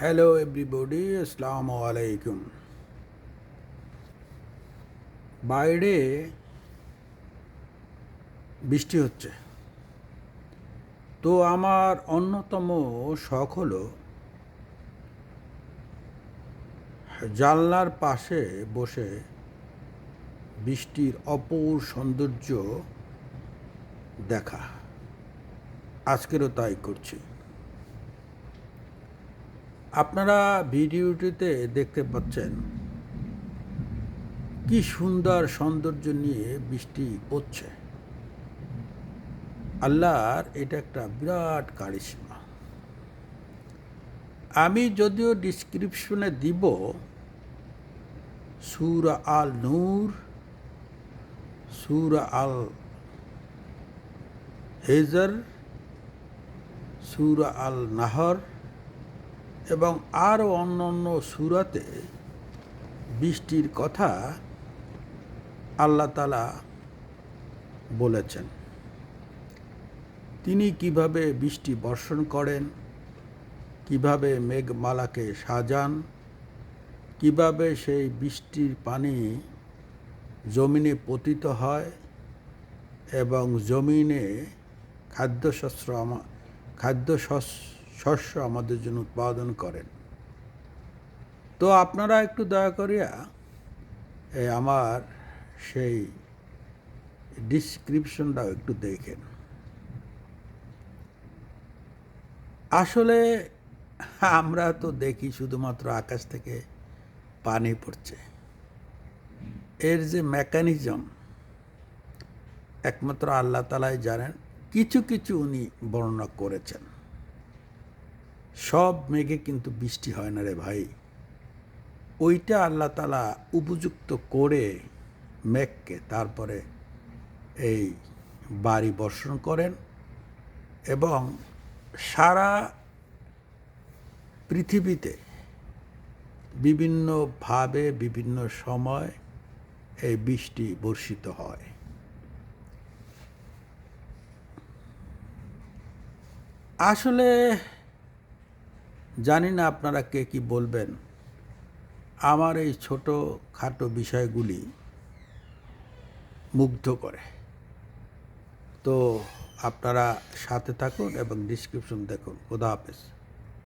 Hello everybody, আসসালামু আলাইকুম। বাইরে বৃষ্টি হচ্ছে, তো আমার অন্যতম শখ হলো জানলার পাশে বসে বৃষ্টির অপূর সৌন্দর্য দেখা। আজকেরও তাই করছি। আপনারা ভিডিওটিতে দেখতে পাচ্ছেন কি সুন্দর সৌন্দর্য নিয়ে বৃষ্টি পড়ছে। আল্লাহর এটা একটা বিরাট কারিশমা। আমি যদিও ডিসক্রিপশনে দিব সূরা আল নূর, সূরা আল হেজর, সূরা আল নাহর এবং আরও অন্যান্য সূরাতে বৃষ্টির কথা আল্লাহ তাআলা বলেছেন। তিনি কিভাবে বৃষ্টি বর্ষণ করেন, কিভাবে মেঘমালাকে সাজান, কিভাবে সেই বৃষ্টির পানি জমিনে পতিত হয় এবং জমিনে খাদ্যশস্য আমাদের জন্য উৎপাদন করেন। তো আপনারা একটু দয়া করিয়া আমার সেই ডিসক্রিপশনটাও একটু দেখেন। আসলে আমরা তো দেখি শুধুমাত্র আকাশ থেকে পানি পড়ছে। এর যে মেকানিজম একমাত্র আল্লাহ তাআলাই জানেন। কিছু কিছু উনি বর্ণনা করেছেন। সব মেঘে কিন্তু বৃষ্টি হয় না রে ভাই। ওইটা আল্লাহ তাআলা উপযুক্ত করে মেঘকে তারপরে এই বাড়ি বর্ষণ করেন এবং সারা পৃথিবীতে বিভিন্নভাবে বিভিন্ন সময় এই বৃষ্টি বর্ষিত হয়। আসলে জানি না আপনারা কে কি বলবেন। আমার এই ছোট খাটো বিষয়গুলি মুগ্ধ করে। তো আপনারা সাথে থাকুন এবং ডিসক্রিপশন দেখুন। খোদা হাফেজ।